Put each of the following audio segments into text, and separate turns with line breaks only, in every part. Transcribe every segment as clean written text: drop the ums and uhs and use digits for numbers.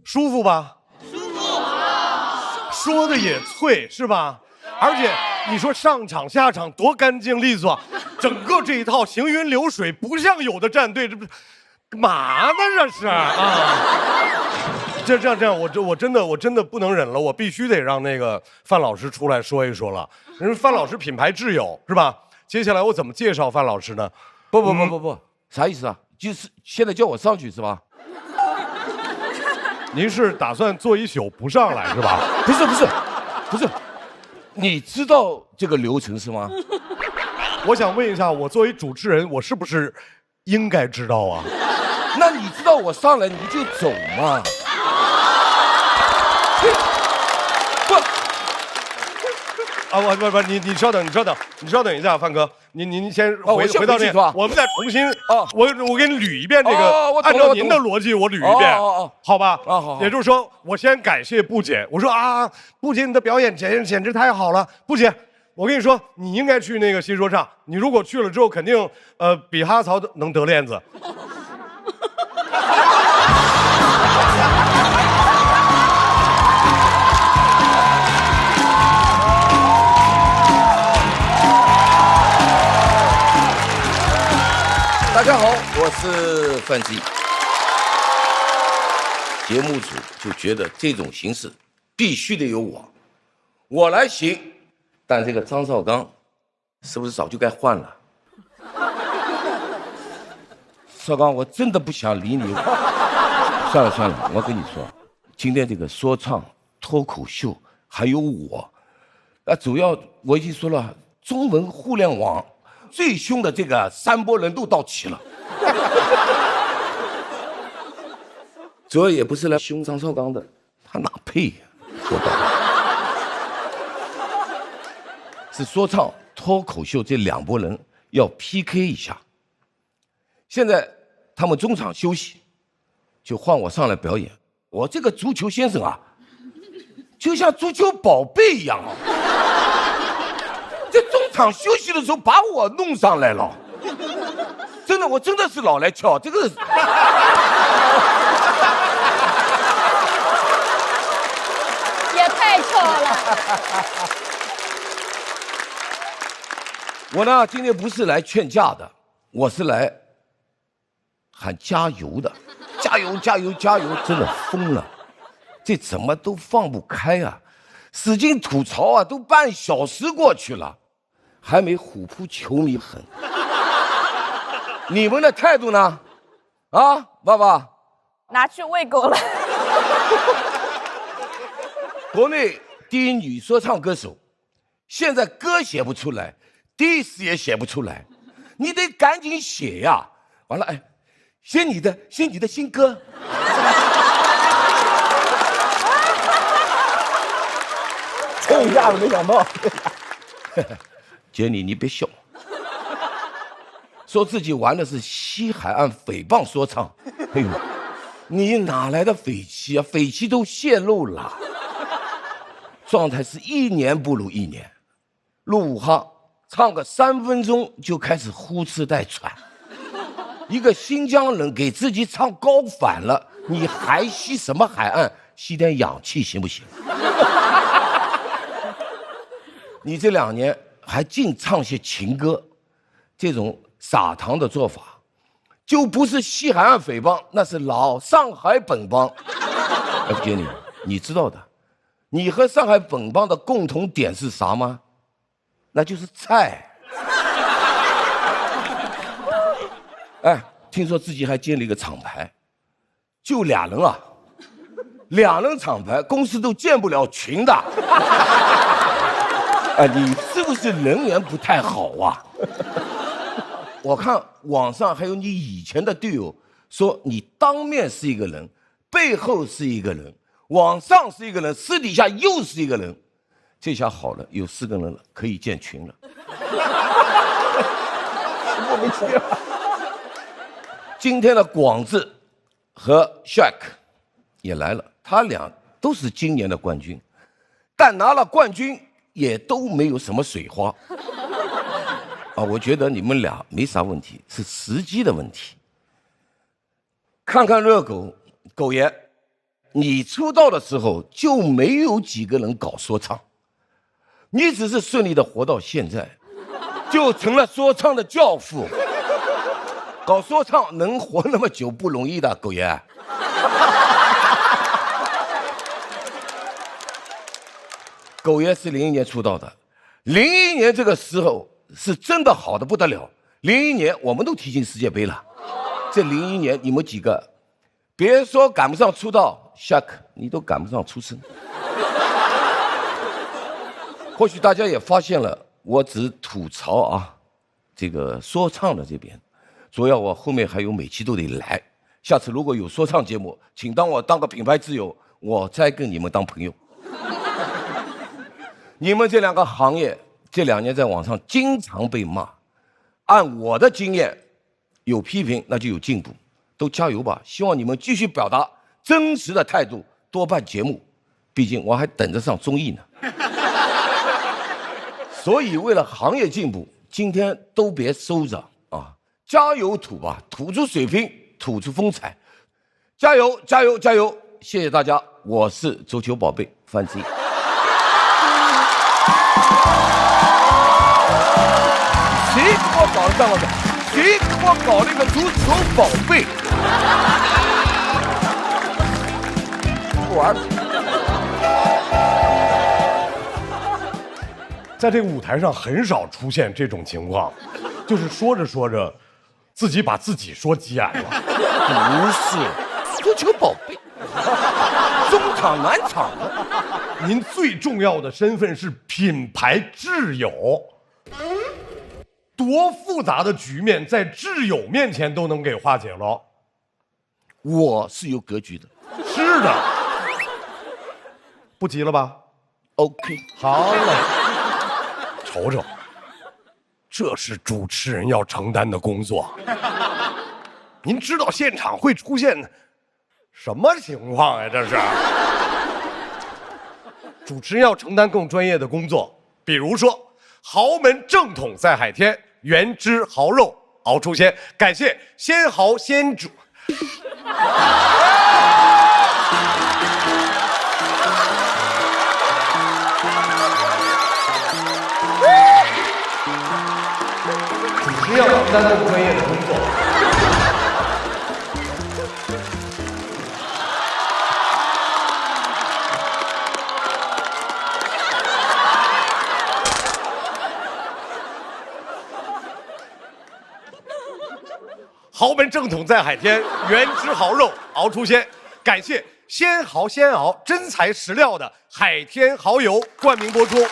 舒服吧？舒服。说的也脆是吧？而且你说上场下场多干净利索，整个这一套行云流水，不像有的战队，这不干嘛呢？这是啊！这样，我真的不能忍了，我必须得让那个范老师出来说一说了。人家范老师品牌挚友是吧？接下来我怎么介绍范老师呢？
不，啥意思啊？就是现在叫我上去是吧？
您是打算坐一宿不上来是吧？
不是，你知道这个流程是吗？
我想问一下，我作为主持人，我是不是应该知道啊？
那你知道我上来你就走嘛？不
啊，不，你稍等一下，范哥，您先回到这个，我们再重新我给你捋一遍这个，按照您的逻辑我捋一遍，好吧？好。也就是说，我先感谢布姐，我说啊，布姐你的表演简直太好了，布姐，我跟你说，你应该去那个新说唱，你如果去了之后，肯定比哈曹能得链子。
大家好，我是范志毅。节目组就觉得这种形式必须得有我来行，但这个张绍刚是不是早就该换了？绍刚，我真的不想理你。算了，我跟你说，今天这个说唱、脱口秀还有我，主要我已经说了，中文互联网最凶的这个3波人都到齐了。主要也不是来凶张绍刚的，他哪配呀？说白了，是说唱、脱口秀这2拨人要 PK 一下。现在他们中场休息，就换我上来表演。我这个足球先生啊，就像足球宝贝一样啊。这中场休息的时候把我弄上来了，真的，我真的是老来俏，这个
也太俏了。
我呢，今天不是来劝架的，我是来喊加油的，加油，真的疯了，这怎么都放不开啊，使劲吐槽啊，都半小时过去了，还没虎扑球迷狠。你们的态度呢？啊，爸爸，
拿去喂狗了。
国内第一女说唱歌手，现在歌写不出来，diss也写不出来，你得赶紧写呀！完了，写你的新歌。这一下子没想到。杰尼，你别笑，说自己玩的是西海岸诽谤说唱，哎呦，你哪来的匪气啊？匪气都泄露了，状态是一年不如一年。录5行唱个3分钟就开始呼哧带喘，一个新疆人给自己唱高反了，你还吸什么海岸？吸点氧气行不行？你这2年还净唱些情歌，这种撒糖的做法，就不是西海岸匪帮，那是老上海本帮。F 姐你知道的，你和上海本帮的共同点是啥吗？那就是菜。听说自己还建了一个厂牌，就2人啊，2人厂牌，公司都建不了群的。你是不是人缘不太好啊？我看网上还有你以前的队友说你当面是一个人，背后是一个人，网上是一个人，私底下又是一个人。这下好了，有4个人了，可以建群了。莫名其妙。今天的广志和 Shaq 也来了，他俩都是今年的冠军，但拿了冠军也都没有什么水花。我觉得你们俩没啥问题，是时机的问题。看看热狗狗爷，你出道的时候就没有几个人搞说唱，你只是顺利的活到现在，就成了说唱的教父。搞说唱能活那么久不容易的，狗爷。狗爷是01年出道的，01年这个时候是真的好的不得了。01年我们都踢进世界杯了，这01年你们几个，别说赶不上出道，夏克你都赶不上出生。或许大家也发现了，我只吐槽啊，这个说唱的这边，主要我后面还有每期都得来。下次如果有说唱节目，请当我当个品牌自由，我再跟你们当朋友。你们这两个行业这2年在网上经常被骂，按我的经验，有批评那就有进步，都加油吧！希望你们继续表达真实的态度，多办节目，毕竟我还等着上综艺呢。所以为了行业进步，今天都别收着啊，加油吐吧，吐出水平，吐出风采，加油加油加油！谢谢大家，我是足球宝贝范志毅。谁给我搞了这么个？谁给我搞了一个足球宝贝？不玩了。
在这个舞台上很少出现这种情况，就是说着说着，自己把自己说急眼了。
不是，足球宝贝，中场暖场的。
您最重要的身份是品牌挚友，多复杂的局面在挚友面前都能给化解了。
我是有格局的。
是的，不急了吧
？OK，
好了，瞅瞅，这是主持人要承担的工作。您知道现场会出现什么情况呀？这是。主持人要承担更专业的工作，比如说豪门正统在海天，原汁蚝肉熬出鲜，感谢鲜蚝鲜煮。主持人要承担更专业的工作。豪门正统在海天，原汁蚝肉熬出鲜，感谢鲜蚝鲜熬真材实料的海天蚝油冠名播出。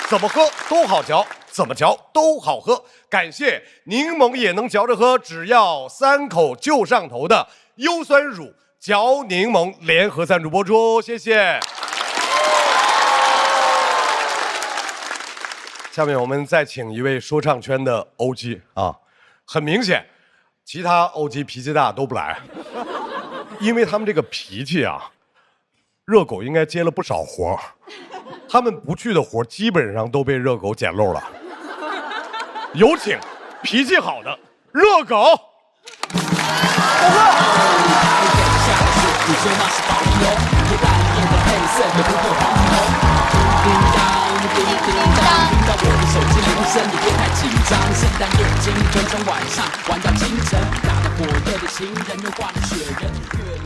怎么喝都好嚼，怎么嚼都好喝，感谢柠檬也能嚼着喝，只要3口就上头的优酸乳嚼柠檬联合赞助播出，谢谢。下面我们再请一位说唱圈的 OG 啊。很明显，其他 OG 脾气大都不来，因为他们这个脾气啊，热狗应该接了不少活，他们不去的活基本上都被热狗捡漏了。有请脾气好的热狗。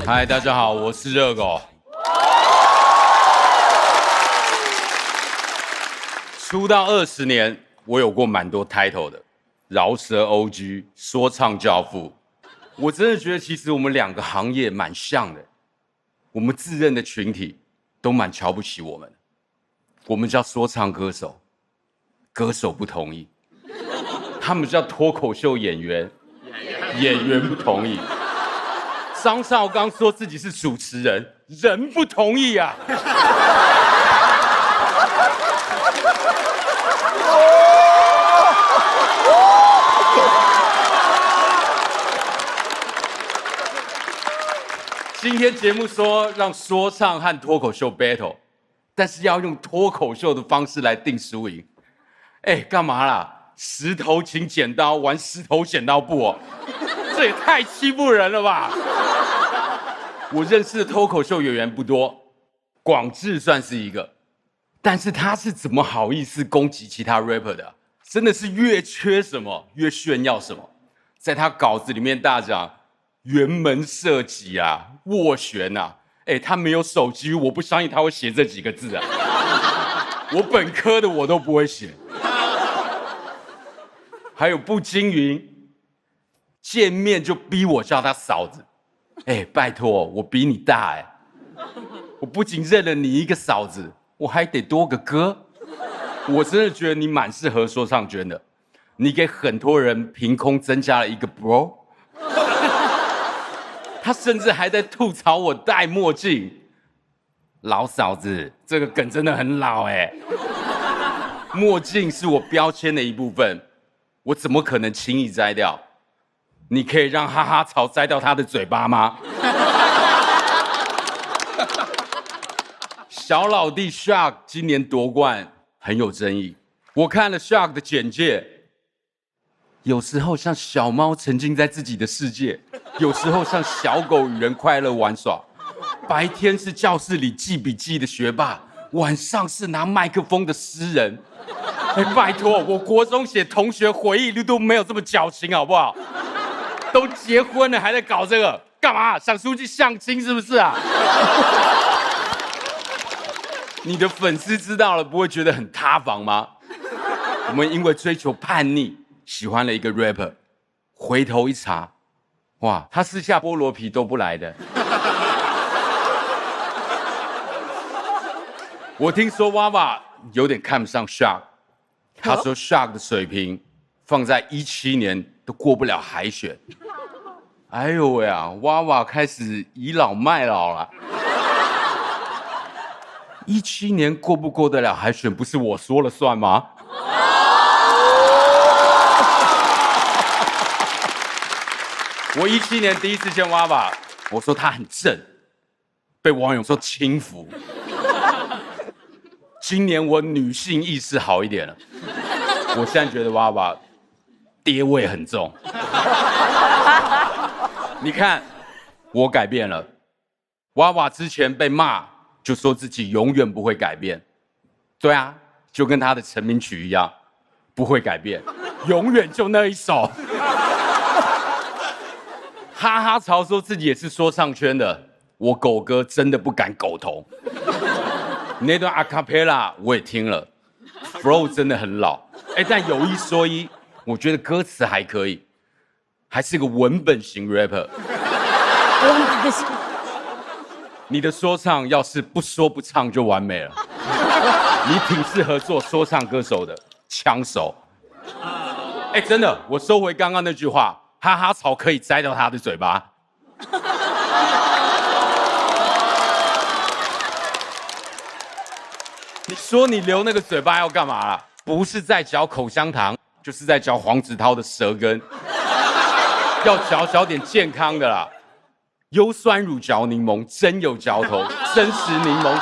嗨，大家好，我是热狗。出道20年，我有过蛮多 title 的，饶舌 OG、说唱教父。我真的觉得，其实我们2个行业蛮像的，我们自认的群体都蛮瞧不起我们。我们叫说唱歌手，歌手不同意；他们叫脱口秀演员，演员不同意。张绍刚说自己是主持人，人不同意啊。今天节目说让说唱和脱口秀 battle， 但是要用脱口秀的方式来定输赢。哎，干嘛啦？石头请剪刀玩石头剪刀布哦，这也太欺负人了吧！我认识的脱口秀演员不多，广志算是一个，但是他是怎么好意思攻击其他 rapper 的？真的是越缺什么越炫耀什么，在他稿子里面大讲辕门射戟啊，斡旋啊，他没有手机，我不相信他会写这几个字啊。我本科的我都不会写。还有步惊云，见面就逼我叫他嫂子，拜托，我比你大我不仅认了你一个嫂子，我还得多个哥。我真的觉得你蛮适合说唱圈的，你给很多人凭空增加了一个 bro。他甚至还在吐槽我戴墨镜，老嫂子，这个梗真的很老墨镜是我标签的一部分，我怎么可能轻易摘掉？你可以让哈哈草摘掉他的嘴巴吗？小老弟 Shark 今年夺冠很有争议，我看了 Shark 的简介，有时候像小猫沉浸在自己的世界，有时候像小狗与人快乐玩耍。白天是教室里记笔记的学霸，晚上是拿麦克风的诗人。拜托，我国中写同学回忆录都没有这么矫情，好不好？都结婚了还在搞这个，干嘛？想出去相亲是不是啊？你的粉丝知道了不会觉得很塌房吗？我们因为追求叛逆，喜欢了一个 rapper， 回头一查，哇，他私下菠萝皮都不来的。我听说娃娃有点看不上 Shark， 他说 Shark 的水平放在17年都过不了海选。哎呦喂啊，娃娃开始倚老卖老了。17年过不过得了海选，不是我说了算吗？我17年第一次见娃娃，我说他很正，被网友说轻浮。今年我女性意识好一点了，我现在觉得娃娃爹味很重。你看，我改变了。娃娃之前被骂，就说自己永远不会改变。对啊，就跟他的成名曲一样，不会改变，永远就那一首。哈哈曹说自己也是说唱圈的，我狗哥真的不敢苟同。那段 acapella 我也听了 ，flow 真的很老，但有一说一，我觉得歌词还可以，还是个文本型 rapper。你的说唱要是不说不唱就完美了，你挺适合做说唱歌手的，枪手。真的，我收回刚刚那句话，哈哈草可以摘掉他的嘴巴。你说你留那个嘴巴要干嘛啦？不是在嚼口香糖，就是在嚼黄子韬的舌根。要嚼点健康的啦，优酸乳嚼柠檬，真有嚼头，真实柠檬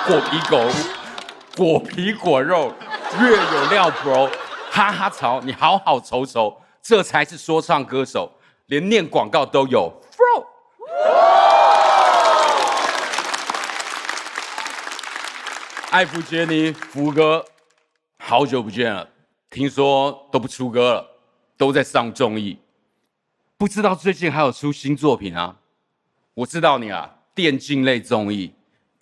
果皮果肉，越有料 bro。哈哈曹，你好好瞅瞅，这才是说唱歌手，连念广告都有 flow。艾弗杰尼，福哥，好久不见了，听说都不出歌了，都在上综艺，不知道最近还有出新作品啊？我知道你啊，电竞类综艺、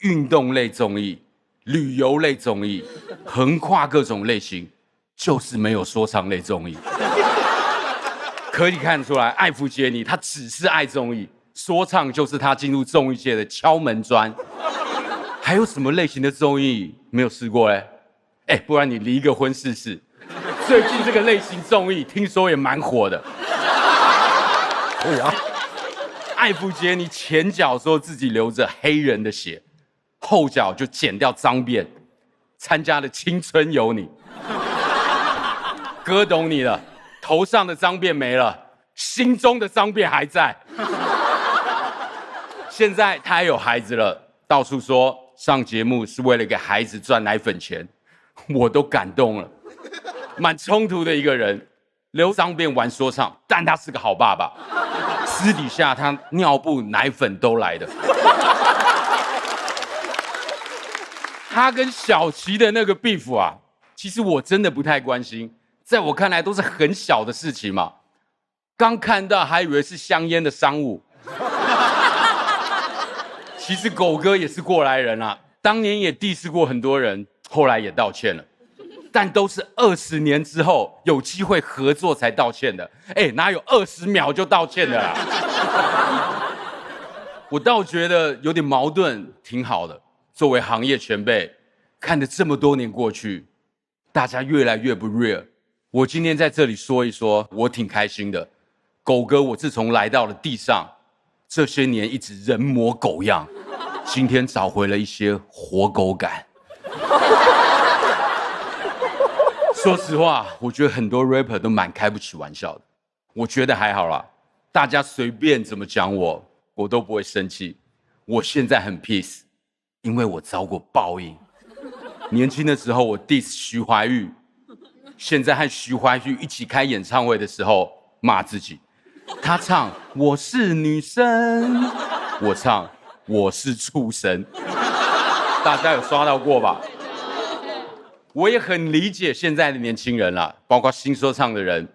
运动类综艺、旅游类综艺，横跨各种类型，就是没有说唱类综艺。可以看出来，艾弗杰尼他只是爱综艺，说唱就是他进入综艺界的敲门砖。还有什么类型的综艺没有试过嘞？不然你离个婚试试。最近这个类型综艺听说也蛮火的。对啊，艾弗杰尼前脚说自己流着黑人的血，后脚就剪掉脏辫，参加了《青春有你》。哥懂你了，头上的脏辫没了，心中的脏辫还在。现在他也有孩子了，到处说上节目是为了给孩子赚奶粉钱，我都感动了。蛮冲突的一个人，留脏辫玩说唱，但他是个好爸爸。私底下他尿布奶粉都来的。他跟小齐的那个 beef 啊，其实我真的不太关心，在我看来都是很小的事情嘛。刚看到还以为是香烟的商务，其实狗哥也是过来人啊，当年也 diss 过很多人，后来也道歉了，但都是20年之后有机会合作才道歉的。哎，哪有20秒就道歉的啦？我倒觉得有点矛盾，挺好的。作为行业前辈，看着这么多年过去，大家越来越不 real。我今天在这里说一说，我挺开心的。狗哥，我自从来到了地上，这些年一直人模狗样，今天找回了一些活狗感。说实话，我觉得很多 rapper 都蛮开不起玩笑的。我觉得还好啦，大家随便怎么讲我都不会生气。我现在很 peace， 因为我遭过报应。年轻的时候我 diss 徐怀钰，现在和徐怀钰一起开演唱会的时候骂自己。他唱我是女生，我唱我是畜生。大家有刷到过吧？我也很理解现在的年轻人啦，包括新说唱的人，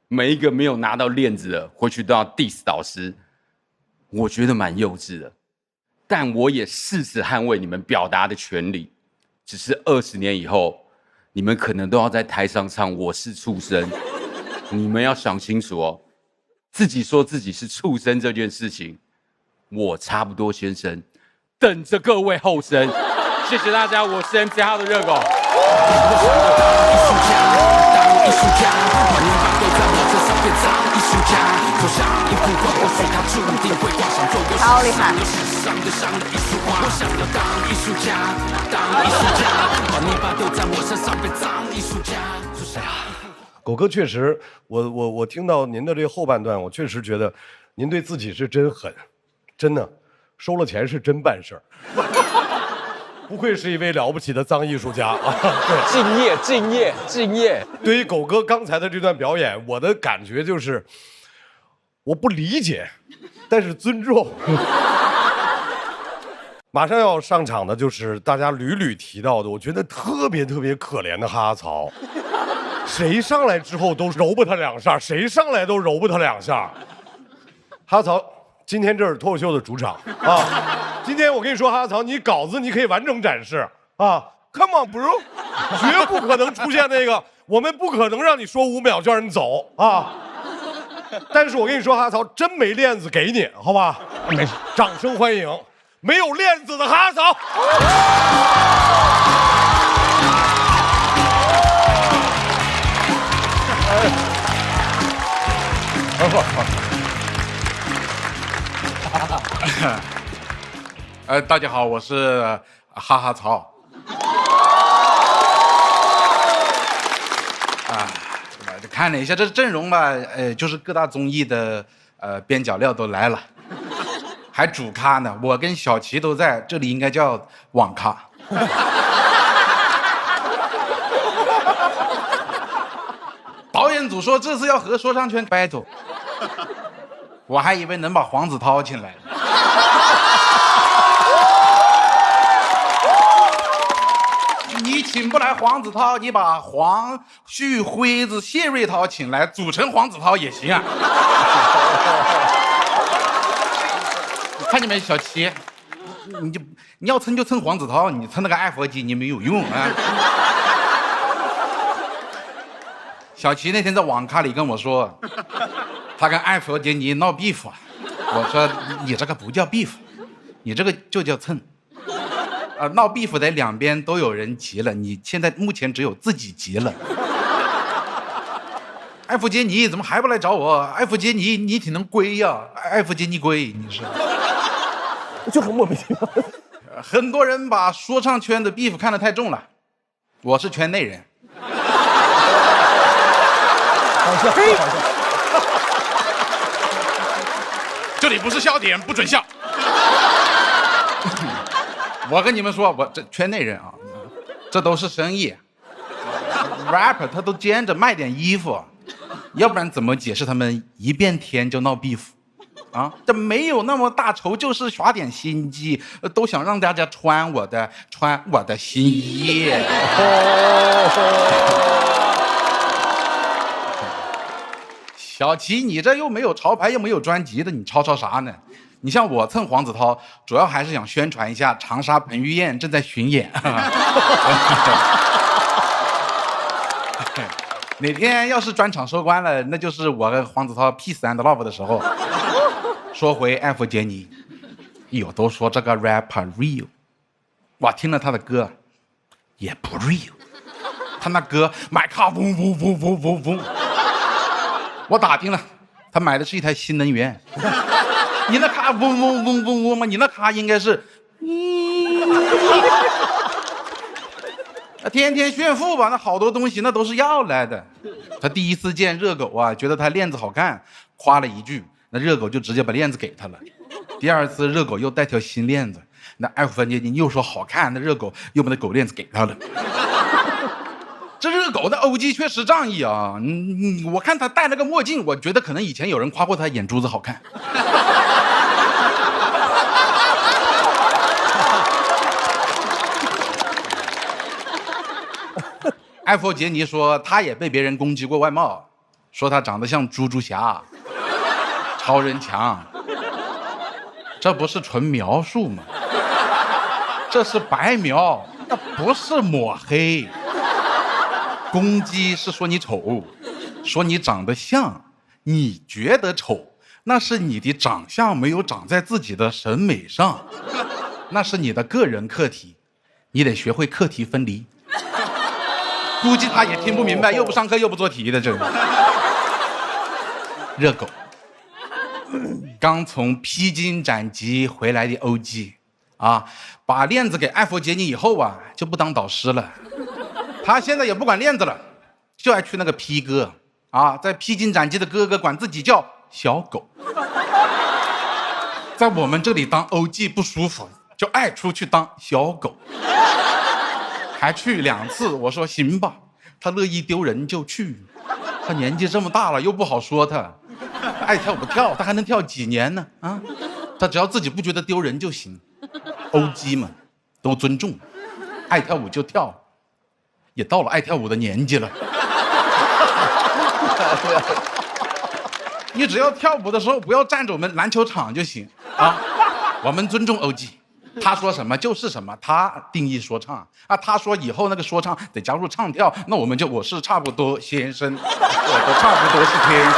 每一个没有拿到链子的，回去都要 diss 导师，我觉得蛮幼稚的。但我也誓死捍卫你们表达的权利。只是20年以后，你们可能都要在台上唱我是畜生，你们要想清楚哦。自己说自己是畜生这件事情，我差不多先生，等着各位后生。谢谢大家，我是 MC 号的热狗。
超厉害！
狗哥确实，我听到您的这后半段，我确实觉得您对自己是真狠，真的，收了钱是真办事儿。不愧是一位了不起的脏艺术家啊！对，
敬业，敬业，敬业。
对于狗哥刚才的这段表演，我的感觉就是，我不理解，但是尊重。马上要上场的就是大家屡屡提到的，我觉得特别可怜的哈哈曹。谁上来之后都揉不他两下，谁上来都揉不他两下。哈哈曹，今天这是脱口秀的主场啊！今天我跟你说，哈哈曹，你稿子你可以完整展示啊 ，Come on bro， 绝不可能出现那个，我们不可能让你说5秒就让你走啊！但是我跟你说，哈哈曹真没链子给你，好吧？没事，掌声欢迎没有链子的哈哈曹。
大家好，我是哈哈曹。看了一下这阵容吧，就是各大综艺的边角料都来了，还主咖呢。我跟小齐都在，这里应该叫网咖。导演组说这次要和说唱圈 battle， 我还以为能把黄子韬请来。你请不来黄子韬，你把黄旭、辉子、谢瑞涛请来，组成黄子韬也行啊。你看见没，小齐，你要蹭就蹭黄子韬，你蹭那个艾佛基尼没有用啊。小齐那天在网咖里跟我说，他跟艾佛杰尼闹 beef， 我说你这个不叫 beef， 你这个就叫蹭。闹 beef 得两边都有人急了，你现在目前只有自己急了。艾弗杰尼怎么还不来找我？艾弗杰尼你挺能归呀，艾弗杰尼归，你是
就很莫名其妙。
很多人把说唱圈的 beef 看得太重了，我是圈内人。
好笑，好笑。
这里不是笑点，不准笑。我跟你们说，我这圈内人啊，这都是生意。rapper 他都兼着卖点衣服，要不然怎么解释他们一变天就闹 beef？啊，这没有那么大仇，就是耍点心机，都想让大家穿我的新衣。小齐，你这又没有潮牌，又没有专辑的，你吵啥呢？你像我蹭黄子韬，主要还是想宣传一下长沙彭于晏正在巡演。哪天要是专场收官了，那就是我跟黄子韬 peace and love 的时候。说回艾弗杰尼，有都说这个 rapper real， 我听了他的歌也不 real， 他那歌买卡嗡嗡嗡嗡嗡嗡，我打听了，他买的是一台新能源。你那卡嗡嗡嗡嗡嗡吗？你那卡应该是，天天炫富吧，那好多东西那都是要来的。他第一次见热狗啊，觉得他链子好看，夸了一句，那热狗就直接把链子给他了。第二次热狗又带条新链子，那艾弗杰尼又说好看，那热狗又把那狗链子给他了。这热狗的 OG 确实仗义啊！我看他戴了个墨镜，我觉得可能以前有人夸过他眼珠子好看。艾弗杰尼说他也被别人攻击过外貌，说他长得像猪猪侠、超人强，这不是纯描述吗？这是白描，那不是抹黑。攻击是说你丑，说你长得像，你觉得丑，那是你的长相没有长在自己的审美上，那是你的个人课题，你得学会课题分离。估计他也听不明白，又不上课又不做题的这个热狗，刚从披荆斩棘回来的 OG 啊，把链子给艾弗杰尼以后啊，就不当导师了。他现在也不管链子了，就爱去那个披哥啊，在披荆斩棘的哥哥管自己叫小狗。在我们这里当 OG 不舒服，就爱出去当小狗。还去2次，我说行吧，他乐意丢人就去。他年纪这么大了，又不好说他，爱跳不跳，他还能跳几年呢？啊，他只要自己不觉得丢人就行。OG 嘛，都尊重，爱跳舞就跳。也到了爱跳舞的年纪了，你只要跳舞的时候不要站着我们篮球场就行啊。我们尊重 OG， 他说什么就是什么，他定义说唱啊。他说以后那个说唱得加入唱跳，那我们就我是差不多先生，我都差不多是天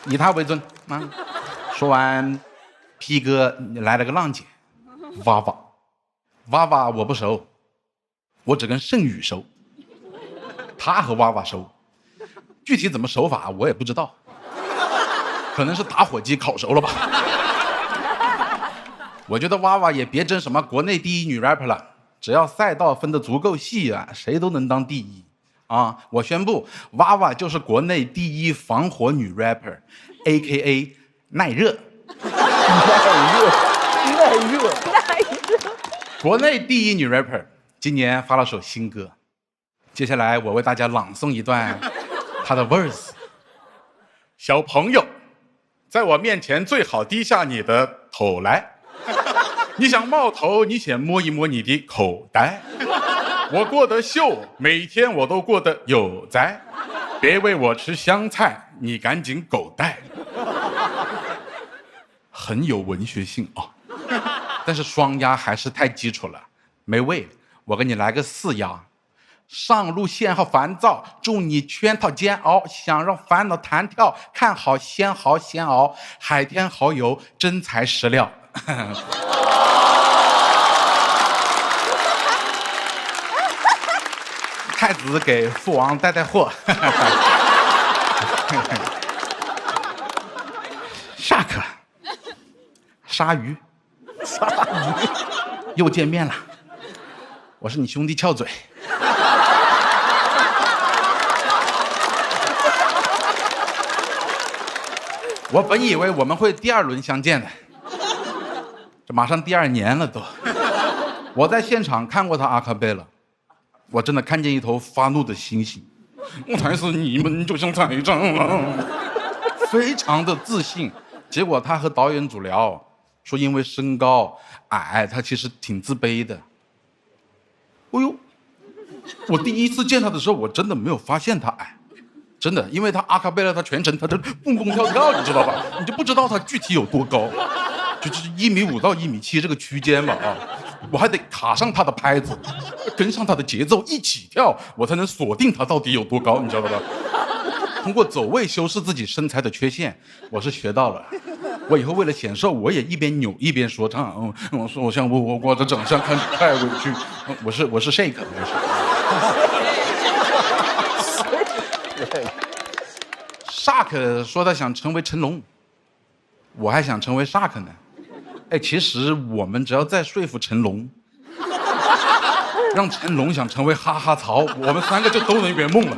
生。以他为尊啊。说完 P 哥来了个浪姐娃娃我不熟，我只跟盛宇熟，他和娃娃熟，具体怎么熟法我也不知道，可能是打火机烤熟了吧。我觉得娃娃也别争什么国内第一女 rapper 了，只要赛道分得足够细啊，谁都能当第一啊！我宣布，娃娃就是国内第一防火女 rapper，AKA 耐热。耐热。国内第一女 rapper， 今年发了首新歌，接下来我为大家朗诵一段她的 verse。小朋友，在我面前最好低下你的头来，你想冒头，你先摸一摸你的口袋。我过得秀，每天我都过得有在，别喂我吃香菜，你赶紧狗带。很有文学性啊。但是双压还是太基础了，没味。我给你来个4压。上路线好烦躁，祝你圈套煎熬，想让烦恼弹跳，看好先豪先熬，海天蚝油真材实料。太子给父王带货。下课。鲨鱼。又见面了，我是你兄弟翘嘴。我本以为我们会第2轮相见的，这马上第2年了都。我在现场看过他阿卡贝拉，我真的看见一头发怒的猩猩，我才是你们就像财长啊，非常的自信。结果他和导演组聊，说因为身高矮，他其实挺自卑的。哎呦，我第一次见他的时候，我真的没有发现他矮，真的，因为他阿卡贝拉，他全程他就蹦蹦跳跳，你知道吧？你就不知道他具体有多高，就是1.5米到1.7米这个区间吧啊。我还得卡上他的拍子，跟上他的节奏一起跳，我才能锁定他到底有多高，你知道吧？通过走位修饰自己身材的缺陷，我是学到了。我以后为了显瘦，我也一边扭一边说唱。我说我像我的长相看着太委屈，我是 shake， Shark 说他想成为成龙，我还想成为 Shark 呢。哎，其实我们只要再说服成龙，让成龙想成为哈哈曹，我们3个就都能圆梦了。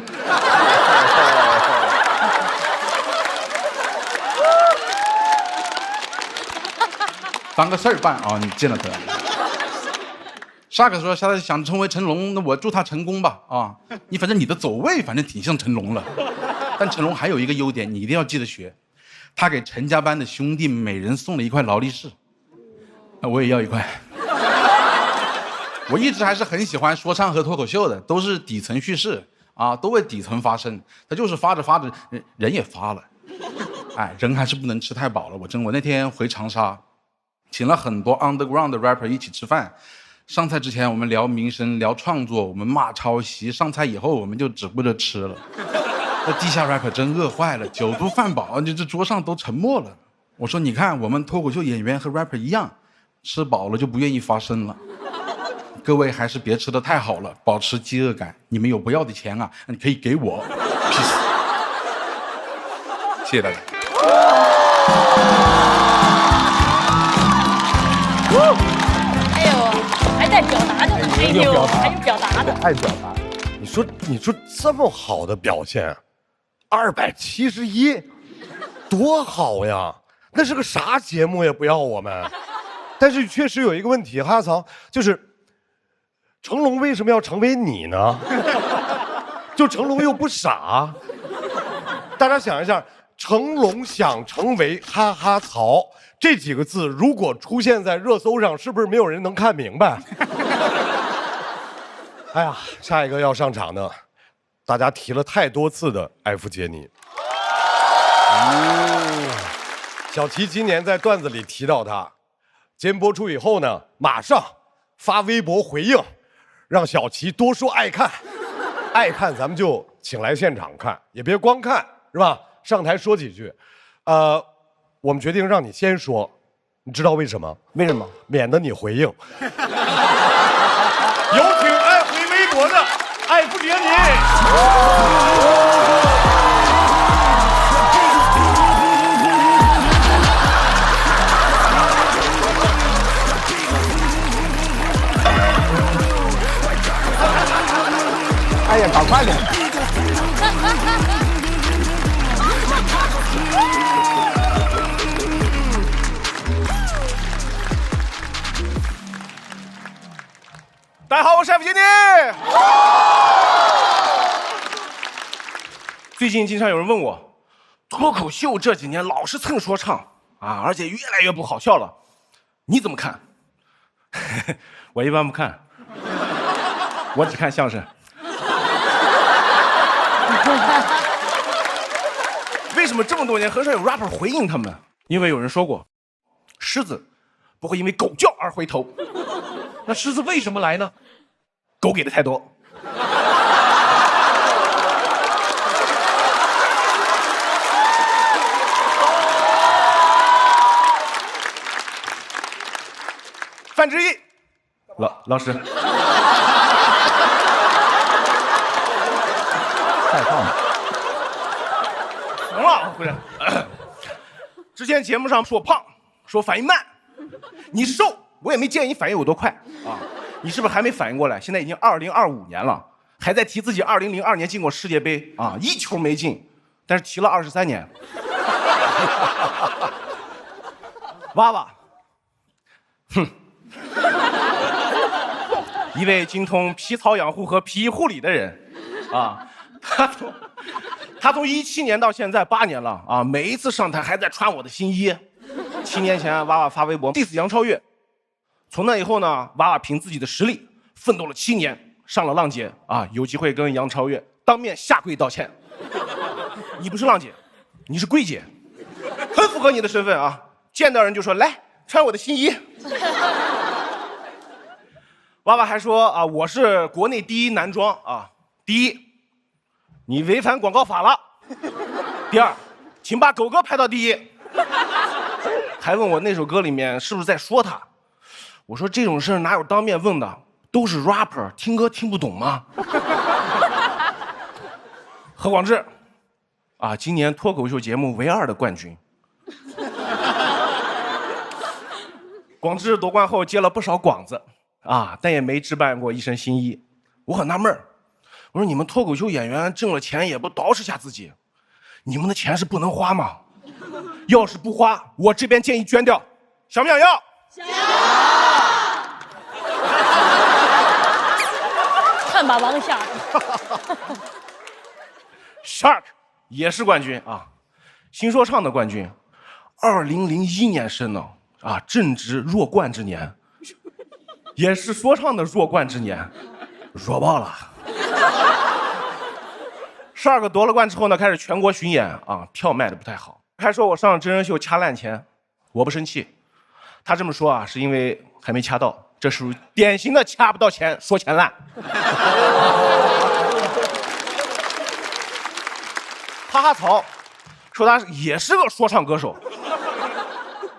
当个事儿办啊！你见了他。Shark 说他想成为成龙，那我祝他成功吧啊！你反正你的走位反正挺像成龙了，但成龙还有一个优点，你一定要记得学，他给陈家班的兄弟每人送了1块劳力士。我也要1块。我一直还是很喜欢说唱和脱口秀的，都是底层叙事啊，都为底层发声。他就是发着发着，人也发了，哎，人还是不能吃太饱了。我那天回长沙，请了很多 underground 的 rapper 一起吃饭。上菜之前我们聊民生，聊创作，我们骂抄袭。上菜以后我们就只顾着吃了。那地下 rapper 真饿坏了，9度饭饱，这桌上都沉默了。我说你看，我们脱口秀演员和 rapper 一样。吃饱了就不愿意发声了，各位还是别吃得太好了，保持饥饿感。你们有不要的钱啊，你可以给我。谢谢大家。
哎呦，还在表达着呢，哎呦，还有表达的，
爱表达。
你说这么好的表现，271，多好呀！那是个啥节目也不要我们。但是确实有一个问题，哈曹，就是成龙为什么要成为你呢？就成龙又不傻，大家想一下，成龙想成为哈哈曹这几个字，如果出现在热搜上，是不是没有人能看明白？哎呀，下一个要上场的，大家提了太多次的艾弗杰尼。小齐今年在段子里提到他。节目播出以后呢，马上发微博回应，让小齐多说爱看，爱看咱们就请来现场看，也别光看，是吧？上台说几句。我们决定让你先说，你知道为什么？
为什么？
免得你回应。有请爱回微博的艾弗杰尼。
哎呀，赶快点！
大家好，我是艾弗杰尼。最近经常有人问我，脱口秀这几年老是蹭说唱啊，而且越来越不好笑了，你怎么看？我一般不看，我只看相声。为什么这么多年很少有 rapper 回应他们？因为有人说过，狮子不会因为狗叫而回头。那狮子为什么来呢？狗给的太多。范志毅，老师，
太胖了。
行了，不是。之前节目上说我胖，说反应慢，你瘦，我也没见你反应有多快啊。你是不是还没反应过来？现在已经2025年了，还在提自己2002年进过世界杯啊，一球没进，但是提了23年。娃娃，哼，一位精通皮草养护和皮衣护理的人，啊，他从17年到现在8年了啊，每一次上台还在穿我的新衣。7年前，娃娃发微博 diss 杨超越，从那以后呢，娃娃凭自己的实力奋斗了7年，上了浪姐啊，有机会跟杨超越当面下跪道歉。你不是浪姐，你是柜姐，很符合你的身份啊！见到人就说来穿我的新衣。娃娃还说啊，我是国内第一男装啊，第一，你违反广告法了；第二，请把狗哥排到第一。还问我那首歌里面是不是在说他？我说这种事哪有当面问的，都是 rapper， 听歌听不懂吗？何广智，啊，今年脱口秀节目唯2的冠军。广智夺冠后接了不少广子，啊，但也没置办过一身新衣。我很纳闷，我说你们脱口秀演员挣了钱也不捯饬下自己，你们的钱是不能花吗？要是不花，我这边建议捐掉，想不想要？
想。看吧，王夏。
Shark 也是冠军啊，新说唱的冠军，2001年生的啊，正值弱冠之年，也是说唱的弱冠之年，弱爆了。Shark 夺了冠之后呢，开始全国巡演啊，票卖的不太好，还说我上真人秀掐烂钱，我不生气。他这么说啊，是因为还没掐到，这属于典型的掐不到钱说钱烂。哈哈曹说他也是个说唱歌手，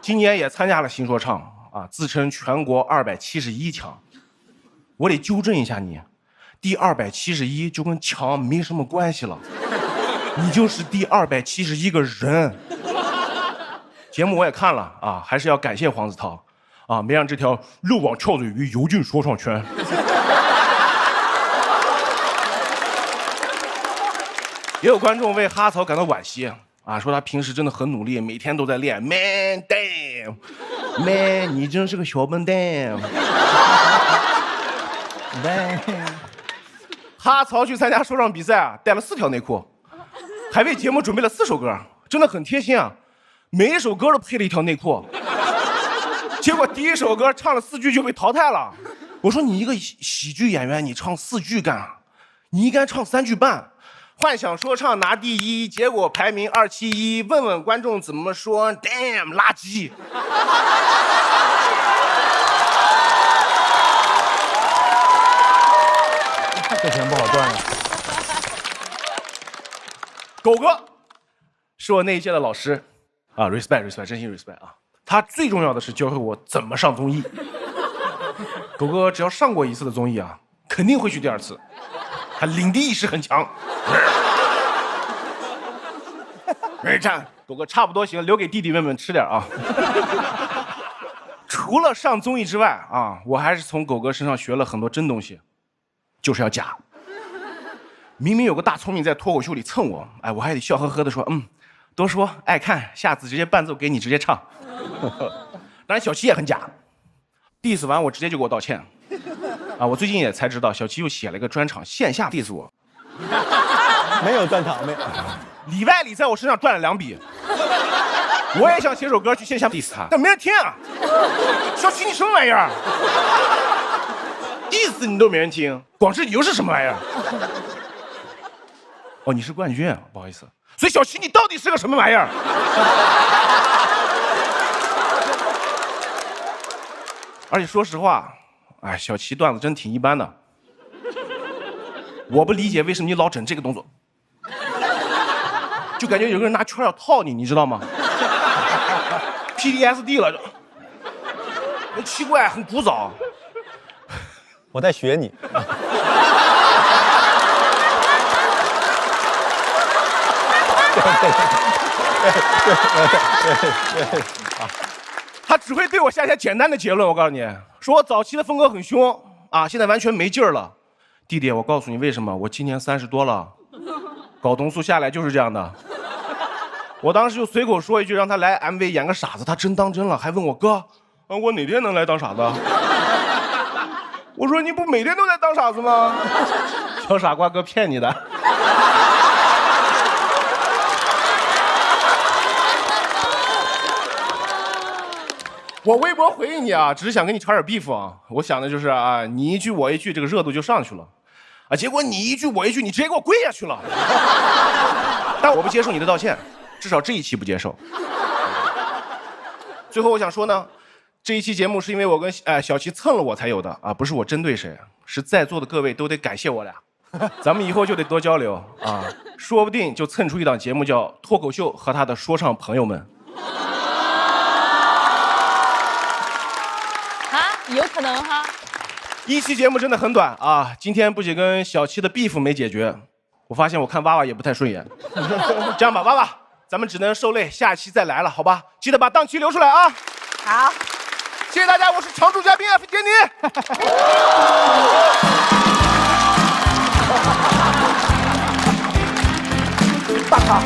今年也参加了新说唱啊，自称全国271强。我得纠正一下你，第271就跟强没什么关系了，你就是第271个人。节目我也看了啊，还是要感谢黄子韬啊，没让这条漏网跳水鱼游进说唱圈。也有观众为哈曹感到惋惜啊，说他平时真的很努力，每天都在练。Man damn， man， 你真是个小笨蛋。哈曹去参加说唱比赛啊，带了4条内裤，还为节目准备了4首歌，真的很贴心啊，每一首歌都配了1条内裤。结果第1首歌唱了4句就被淘汰了。我说你一个喜剧演员，你唱4句干啊？你应该唱3句半。幻想说唱拿第1，结果排名271，问问观众怎么说 ？Damn， 垃圾！
这钱不好赚了。
狗哥是我那一届的老师啊 ，respect， 真心 respect 啊！他最重要的是教会我怎么上综艺。狗哥只要上过1次的综艺啊，肯定会去第2次。他领地意识很强。站，狗哥差不多行，留给弟弟妹们吃点啊。除了上综艺之外啊，我还是从狗哥身上学了很多真东西，就是要假。明明有个大聪明在脱口秀里蹭我，哎，我还得笑呵呵的说，多说爱看，下次直接伴奏给你直接唱。当然小七也很假，diss 完我直接就给我道歉。啊，我最近也才知道，小七又写了一个专场，线下 diss 我。
没有专场，没有。
里外里在我身上赚了2笔。我也想写首歌去线下 diss 他，但没人听啊。小七你什么玩意儿？diss 你都没人听，广智你又是什么玩意儿？哦，你是冠军啊，不好意思。所以小七你到底是个什么玩意儿？而且说实话，哎，小七段子真挺一般的。我不理解为什么你老整这个动作，就感觉有个人拿圈要套你，你知道吗 ？PTSD 了就，很奇怪，很古早。
我在学你。
他只会对我下些简单的结论。我告诉你，说我早期的风格很凶啊，现在完全没劲儿了。弟弟，我告诉你为什么，我今年30多了，睾酮素下来就是这样的。我当时就随口说一句，让他来 MV 演个傻子，他真当真了，还问我哥，我哪天能来当傻子？我说你不每天都在当傻子吗？小傻瓜哥骗你的。我微博回应你啊，只是想跟你炒点 beef 啊。我想的就是啊，你一句我一句，这个热度就上去了，啊，结果你一句我一句，你直接给我跪下去了。但我不接受你的道歉，至少这一期不接受。最后我想说呢，这一期节目是因为我跟小齐蹭了我才有的啊，不是我针对谁，是在座的各位都得感谢我俩。咱们以后就得多交流啊，说不定就蹭出一档节目叫《脱口秀和他的说唱朋友们》。
有可能哈。
一期节目真的很短啊！今天不仅跟小七的 beef 没解决，我发现我看娃娃也不太顺眼。这样吧，娃娃，咱们只能受累，下期再来了，好吧？记得把档期留出来啊！
好，
谢谢大家，我是常驻嘉宾F杰尼。
大咖，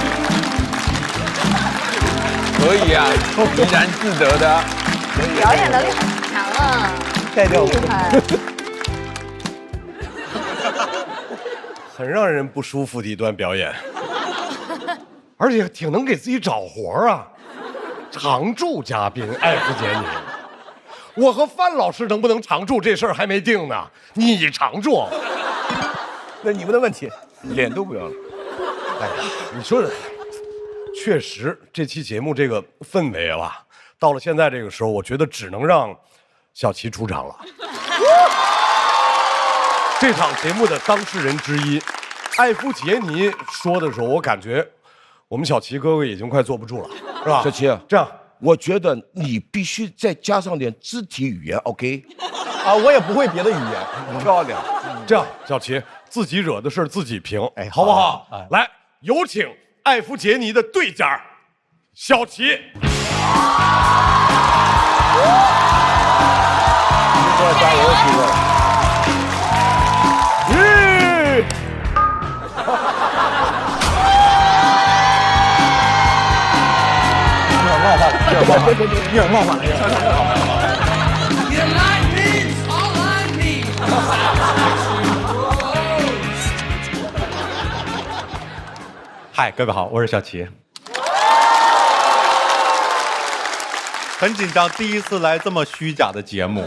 可以啊，怡然自得的。
表演能力很强啊，
盖掉
厉害。
很让人不舒服的一段表演，而且挺能给自己找活啊。常驻嘉宾艾弗杰尼，我和范老师能不能常驻这事儿还没定呢，你常驻，
那你们的问题。
脸都不要了。
哎呀，你说确实这期节目这个氛围啊，到了现在这个时候，我觉得只能让小齐出场了。这场节目的当事人之一，艾夫杰尼说的时候，我感觉我们小齐哥哥已经快坐不住了，是吧？
小齐，
这样，
我觉得你必须再加上点肢体语言 ，OK？
啊，我也不会别的语言。
漂亮。
这样，小齐自己惹的事自己评，
哎
好不好？
哎
来，有请艾夫杰尼的对家小齐。
加油，齐哥！
你有冒犯了。
嗨，各位好，我是小齐。很紧张，第一次来这么虚假的节目。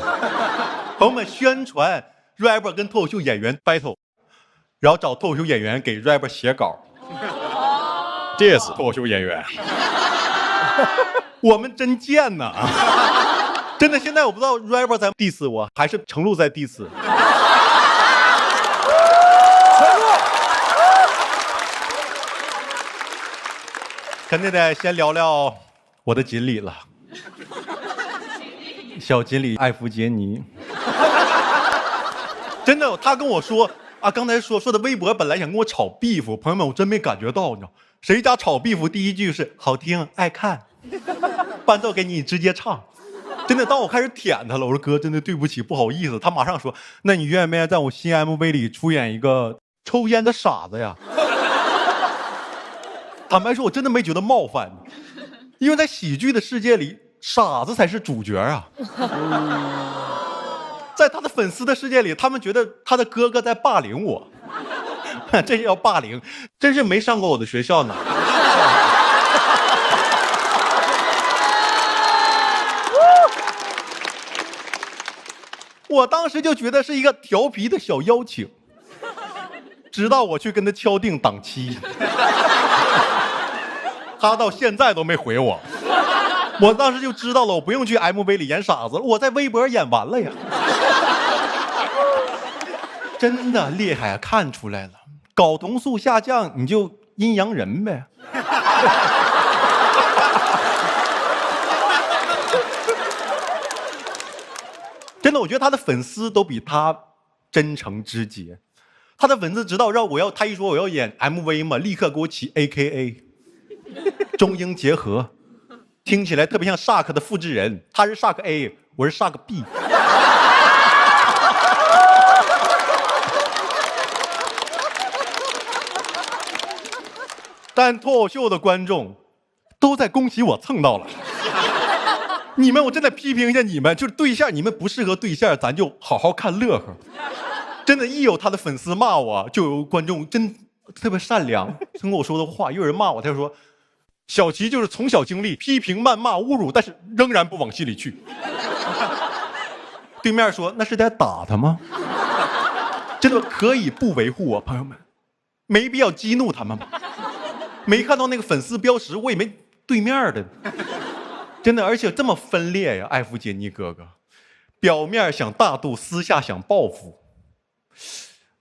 朋友们宣传 rapper 跟脱口秀演员 battle， 然后找脱口秀演员给 rapper 写稿。这也是脱口秀演员。我们真贱呐！真的，现在我不知道 rapper 在 diss 我，还是程璐在 diss。肯定得先聊聊我的锦鲤了，小锦鲤艾弗杰尼。真的，他跟我说啊，刚才说的微博本来想跟我炒 beef， 朋友们，我真没感觉到，你知道，谁家炒 beef 第一句是好听爱看，伴奏给你直接唱。真的，当我开始舔他了，我说哥，真的对不起，不好意思。他马上说，那你愿不愿意在我新 MV 里出演一个抽烟的傻子呀？坦白说，我真的没觉得冒犯，因为在喜剧的世界里，傻子才是主角啊。在他的粉丝的世界里，他们觉得他的哥哥在霸凌我，这叫霸凌，真是没上过我的学校呢。我当时就觉得是一个调皮的小邀请，直到我去跟他敲定档期。他到现在都没回我，我当时就知道了，我不用去 MV 里演傻子了，我在微博演完了呀。真的厉害啊，看出来了，睾酮素下降你就阴阳人呗。真的，我觉得他的粉丝都比他真诚直接。他的粉丝知道他一说我要演 MV 嘛，立刻给我起 AKA。中英结合，听起来特别像 Shark 的复制人，他是 Shark A， 我是 Shark B。但脱口秀的观众都在恭喜我蹭到了。你们，我真的批评一下你们，就是对象，你们不适合对象，咱就好好看乐呵。真的，一有他的粉丝骂我，就有观众真特别善良，跟我说的话，又有人骂我，他就说小齐就是从小经历批评、谩骂、侮辱，但是仍然不往心里去。对面说：“那是在打他吗？”真的可以不维护啊，朋友们，没必要激怒他们吧。没看到那个粉丝标识，我也没对面的。真的，而且这么分裂呀，艾弗杰尼哥哥，表面想大度，私下想报复。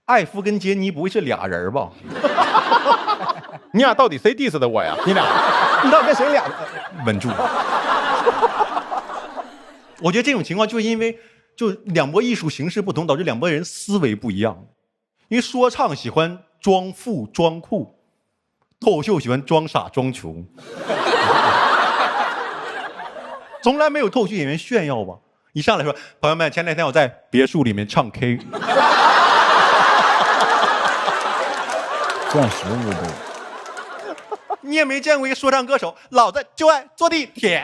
艾弗跟杰尼不会是俩人吧？你俩到底谁 diss 的我呀？你俩，
你到底跟谁俩？
稳住。我觉得这种情况就是因为就两拨艺术形式不同，导致两拨人思维不一样。因为说唱喜欢装富装酷，脱口秀喜欢装傻装穷。从来没有脱口秀演员炫耀吧？一上来说，朋友们，前两天我在别墅里面唱 K。
钻石舞步。
你也没见过一个说唱歌手，老子就爱坐地铁。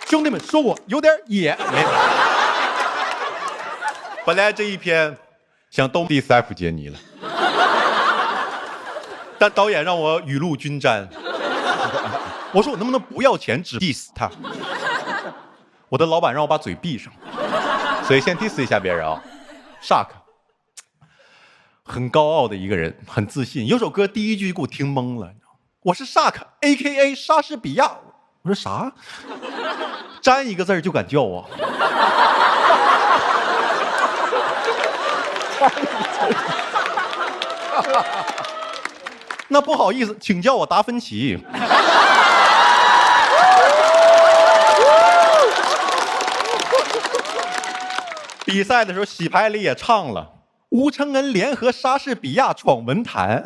兄弟们说我有点野。本来这一篇想都 diss 艾弗杰尼了，但导演让我雨露均沾。我说我能不能不要钱只 diss 他？我的老板让我把嘴闭上，所以先 diss 一下别人啊。Shark 很高傲的一个人，很自信。有首歌第一句给我听懵了，我是 Shark AKA 莎士比亚。我说啥？沾一个字就敢叫啊？那不好意思，请叫我达芬奇。比赛的时候，洗牌里也唱了吴承恩联合莎士比亚闯文坛，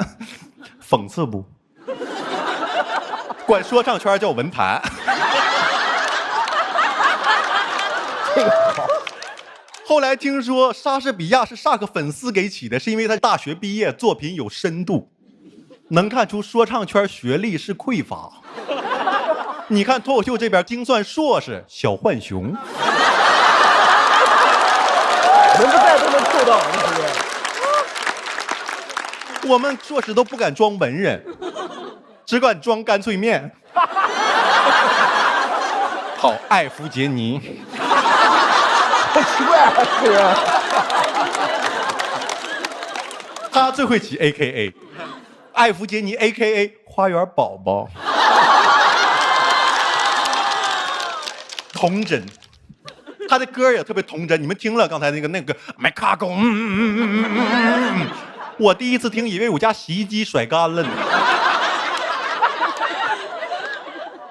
讽刺不？管说唱圈叫文坛。
这个好。
后来听说莎士比亚是萨克粉丝给起的，是因为他大学毕业作品有深度，能看出说唱圈学历是匮乏。你看脱口秀这边精算硕士小浣熊。
人不在都能扣到，是不是？
我们硕士都不敢装文人，只敢装干脆面。好，艾弗杰尼。
好奇怪啊，这个。
他最会起 AKA， 艾弗杰尼 AKA 花园宝宝。童真。他的歌也特别童真，你们听了刚才那个麦卡贡，我第一次听以为我家洗衣机甩干了呢，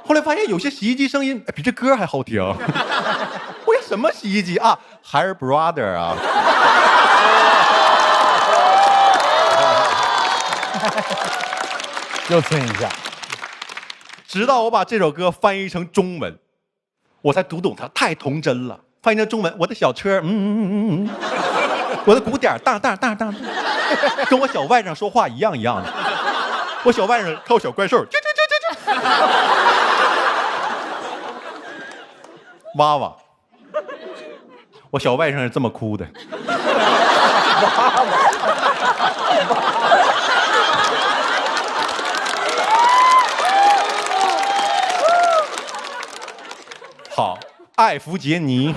后来发现有些洗衣机声音比这歌还好听。我说什么洗衣机啊 ？Hair Brother 啊。
又蹭一下。
直到我把这首歌翻译成中文，我才读懂它，太童真了。翻译成中文，我的小车，我的鼓点当当当当，跟我小外甥说话一样的。我小外甥靠小怪兽，娃娃，我小外甥是这么哭的。好，艾弗杰尼。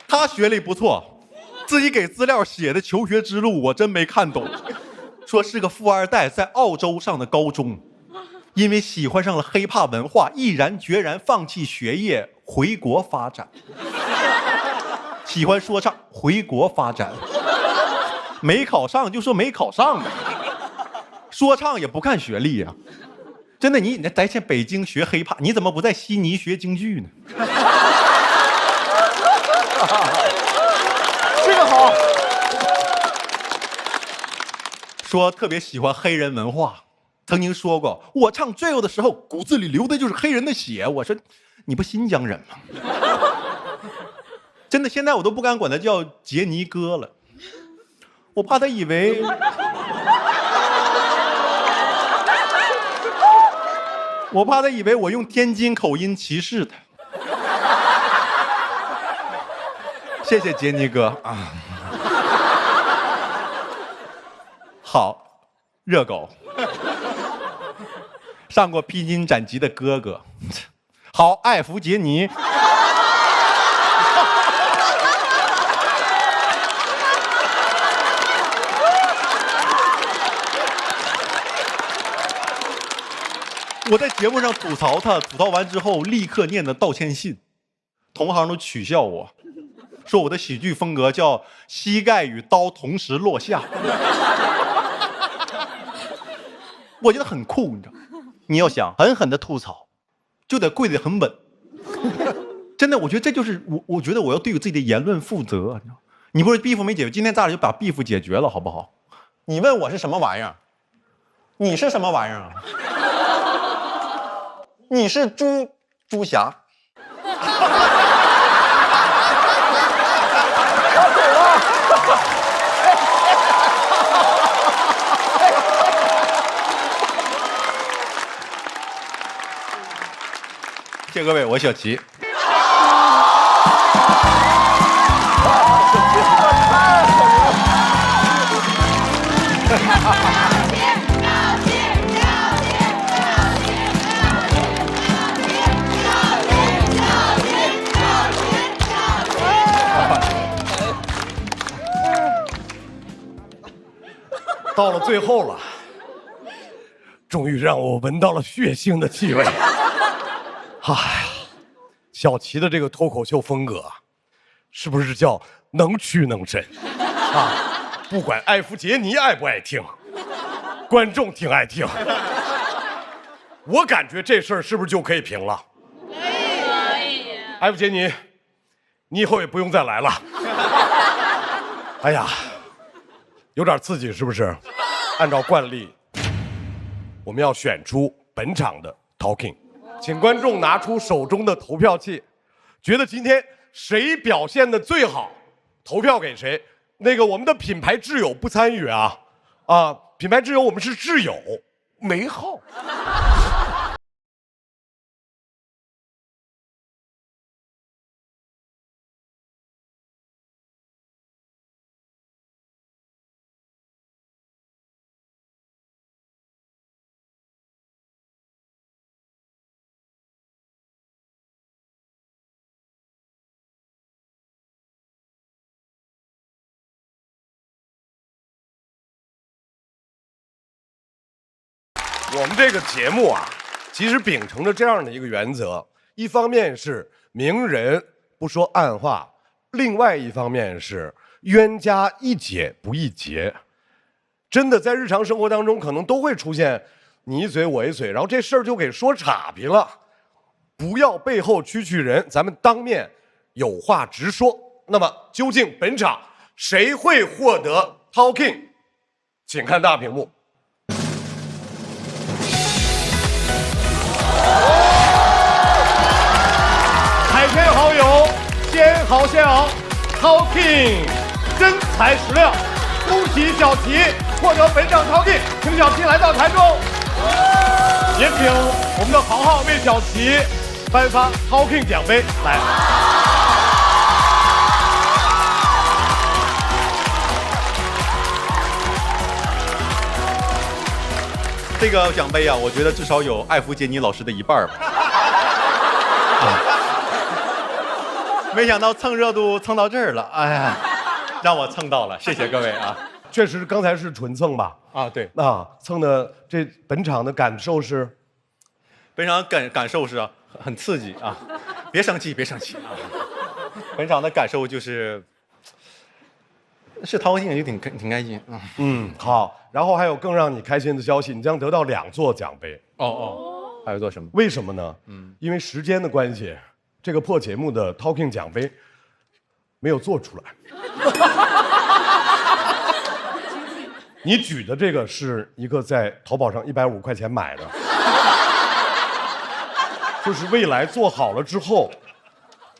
他学历不错，自己给资料写的求学之路我真没看懂。说是个富二代，在澳洲上的高中，因为喜欢上了hiphop文化，毅然决然放弃学业，回国发展。喜欢说唱，回国发展。没考上就说没考上呗，说唱也不看学历呀、真的，你在北京学hiphop，你怎么不在悉尼学京剧呢？
这个好。
说特别喜欢黑人文化，曾经说过，我唱 drill 的时候，骨子里流的就是黑人的血。我说，你不新疆人吗？真的，现在我都不敢管他叫杰尼哥了，我怕他以为我用天津口音歧视他。谢谢杰尼哥啊。好，热狗。上过披荆斩棘的哥哥。好，艾弗杰尼。我在节目上吐槽他，吐槽完之后立刻念的道歉信，同行都取笑我，说我的喜剧风格叫膝盖与刀同时落下。我觉得很酷，你知道，你要想狠狠的吐槽，就得跪得很稳。真的，我觉得这就是我觉得我要对我自己的言论负责。你不是 beef 没解决，今天咱俩就把 beef 解决了，好不好？你问我是什么玩意儿？你是什么玩意儿啊？你是朱霞。谢谢各位，我小齐。
到了最后了，终于让我闻到了血腥的气味。哎呀，小齐的这个脱口秀风格，是不是叫能屈能伸啊？不管艾弗杰尼爱不爱听，观众挺爱听。我感觉这事儿是不是就可以平了？可以。艾弗杰尼，你以后也不用再来了。哎呀，有点刺激是不是？按照惯例，我们要选出本场的 Talking。请观众拿出手中的投票器，觉得今天谁表现的最好，投票给谁。那个我们的品牌挚友不参与啊，品牌挚友我们是挚友，没号。我们这个节目啊，其实秉承着这样的一个原则，一方面是明人不说暗话，另外一方面是冤家宜解不宜结。真的在日常生活当中，可能都会出现你一嘴我一嘴，然后这事儿就给说岔劈了。不要背后蛐蛐人，咱们当面有话直说。那么究竟本场谁会获得 Talking？ 请看大屏幕。海天好友，鲜好鲜熬 ，Talking 真材实料，恭喜小齐获得本场 Talking， 请小齐来到台中，也请我们的豪豪为小齐颁发 Talking 奖杯来。
这个奖杯啊，我觉得至少有艾弗杰尼老师的一半吧。没想到蹭热度蹭到这儿了，哎呀，让我蹭到了，谢谢各位啊！
确实，刚才是纯蹭吧？
啊，对，
蹭的这本场的感受是，
本场感受是很刺激啊！别生气，别生气啊！本场的感受就是掏心就挺开心啊。
好。然后还有更让你开心的消息，你将得到2座奖杯。
还有做什么？
为什么呢？因为时间的关系，这个破节目的 Talking 奖杯没有做出来。你举的这个是一个在淘宝上150块钱买的，就是未来做好了之后，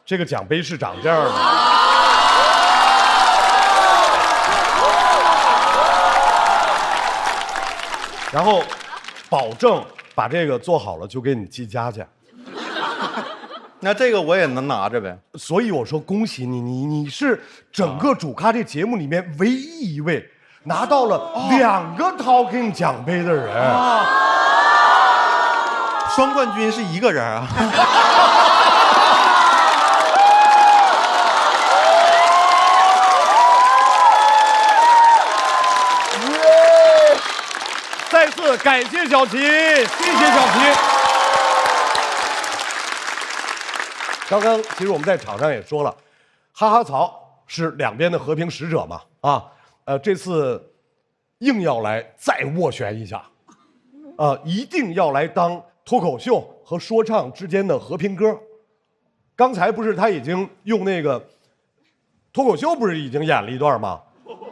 这个奖杯是长这样的。然后保证把这个做好了就给你寄家去。
那这个我也能拿着呗。
所以我说恭喜你，你是整个主咖这节目里面唯一一位拿到了2个 Talking 奖杯的人。
双冠军是一个人啊。
再次感谢小齐，谢谢小齐。刚刚其实我们在场上也说了，哈哈曹是两边的和平使者嘛，这次硬要来再斡旋一下，一定要来当脱口秀和说唱之间的和平鸽。刚才不是他已经用那个脱口秀不是已经演了一段吗？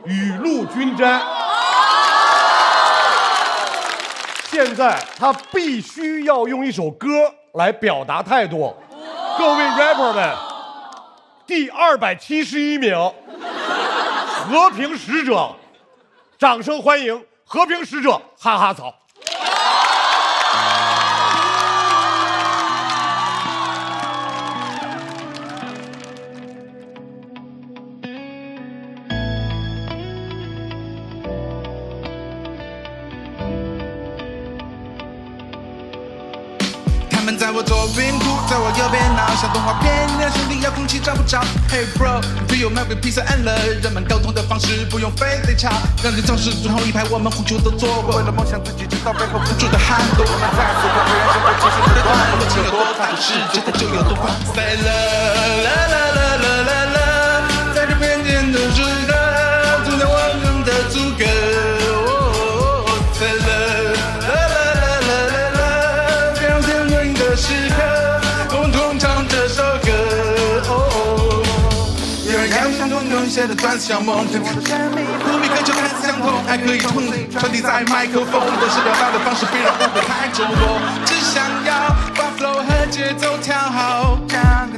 雨露均沾。现在他必须要用一首歌来表达态度。各位 rapper 们，第271名，和平使者，掌声欢迎和平使者哈哈曹。
他们在我左边哭，在我右边闹，像动画片，两兄弟遥控器找不着。Hey bro， 只有卖给披萨按了，人们沟通的方式不用非得吵。让人造势最后一排，我们呼求都做过。为了梦想自己知道背后付出的汗多。我们在此刻不让生活继续的多，我们情有多大的事，觉得就有多快。Say la la la la la la la， 在这边间的时刻，总在我们的阻隔。Say la。时刻，我们同唱这首歌。有人要相同用写的段子像梦，对我的生命，不必渴求看似相同，还可以通传递在麦克风，但是表达的方式别让误会太重播。只想要把 flow 和节奏调好，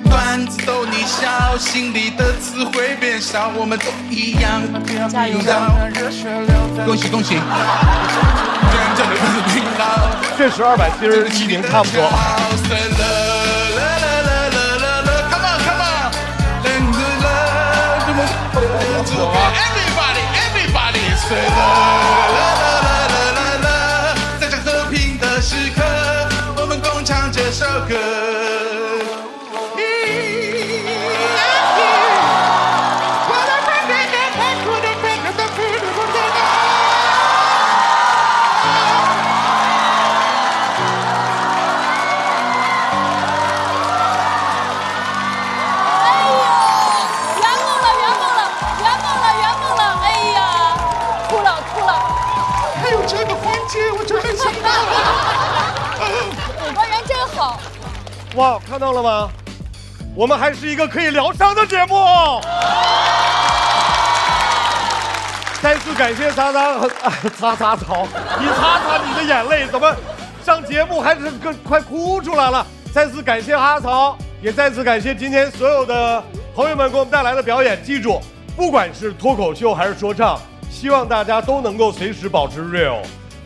段子逗你笑，心里的词汇变少，我们都一样。加油！恭喜恭喜！
确实271名差不多。
Everybody say la la la la la la， 在这和平的时刻，我们共唱这首歌。
哇，看到了吗？我们还是一个可以疗伤的节目。再次感谢擦擦草，你擦擦你的眼泪，怎么上节目还是快哭出来了？再次感谢哈曹，也再次感谢今天所有的朋友们给我们带来的表演。记住，不管是脱口秀还是说唱，希望大家都能够随时保持 real，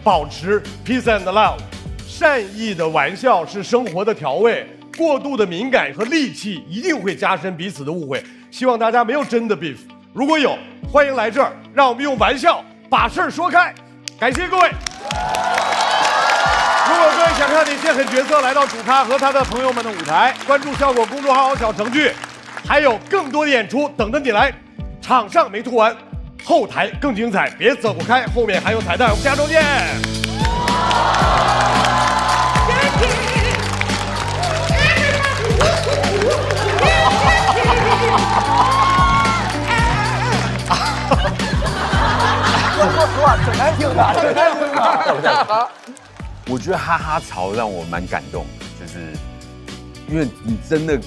保持 peace and love。善意的玩笑是生活的调味。过度的敏感和戾气一定会加深彼此的误会，希望大家没有真的 beef， 如果有，欢迎来这儿，让我们用玩笑把事儿说开。感谢各位。如果各位想看哪些狠角色来到主咖和他的朋友们的舞台，关注效果公众号小程序，还有更多的演出等着你来。场上没吐完，后台更精彩，别走开，后面还有彩蛋，我们下周见。
说实话，挺难听的，挺难听的。
我觉得哈哈曹让我蛮感动，就是因为你真的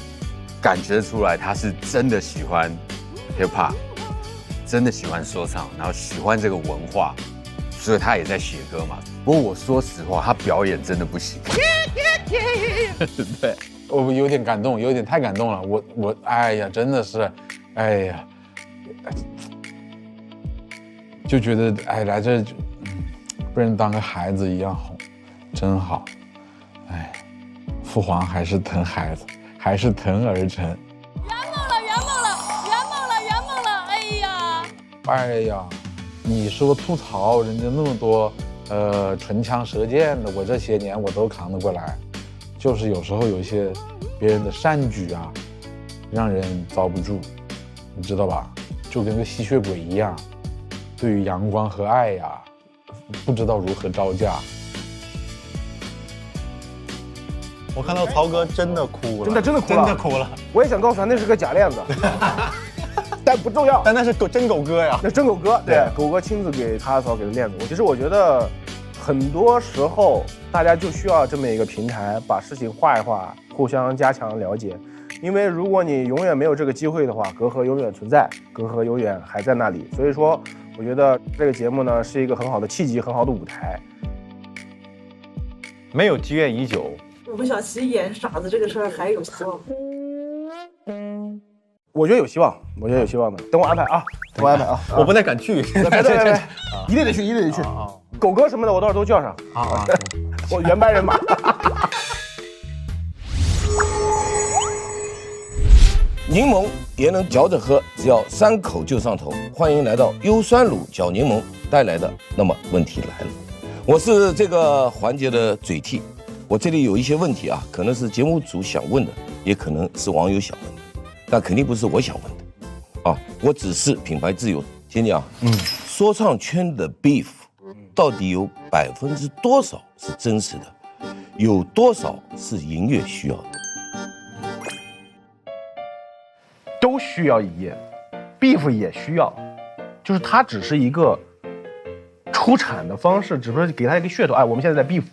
感觉出来，他是真的喜欢 hip hop， 真的喜欢说唱，然后喜欢这个文化，所以他也在写歌嘛。不过我说实话，他表演真的不行。
对，我有点感动，有点太感动了。我，哎呀，真的是，哎呀。就觉得哎，来这被人当个孩子一样哄，真好。哎，父皇还是疼孩子，还是疼儿臣。
圆梦了，圆梦了，圆梦了，圆梦了！哎呀，
哎呀，你说吐槽人家那么多，唇枪舌剑的，我这些年我都扛得过来，就是有时候有一些别人的善举啊，让人遭不住，你知道吧？就跟个吸血鬼一样，对于阳光和爱呀，不知道如何招架。
我看到曹哥真的哭了，
真的哭了，
真的哭了。
我也想告诉他那是个假链子，但不重要。
但那是真狗哥呀，
那真狗哥，对，狗哥亲自给他嫂给的链子。其实我觉得，很多时候大家就需要这么一个平台，把事情画一画，互相加强了解。因为如果你永远没有这个机会的话，隔阂永远存在，隔阂永远还在那里。所以说，我觉得这个节目呢是一个很好的契机，很好的舞台。
没有积怨已久。
我们小齐演傻子这个事儿还有希望。
我觉得有希望，我觉得有希望的。等我安排啊，等我安排啊，
我不太敢去。
别，一定得去，一定得去。狗哥什么的，我到时候都叫上。啊，我原班人马。
柠檬也能嚼着喝，只要3口就上头。欢迎来到优酸乳搅柠檬带来的。那么问题来了，我是这个环节的嘴替。我这里有一些问题啊，可能是节目组想问的，也可能是网友想问的，但肯定不是我想问的啊。我只是品牌自由。姐姐啊，说唱圈的 beef 到底有多少是真实的，有多少是营业需要的？
都需要营业 ，beef 也需要，就是它只是一个出产的方式，只不过给它一个噱头。哎，我们现在在 beef。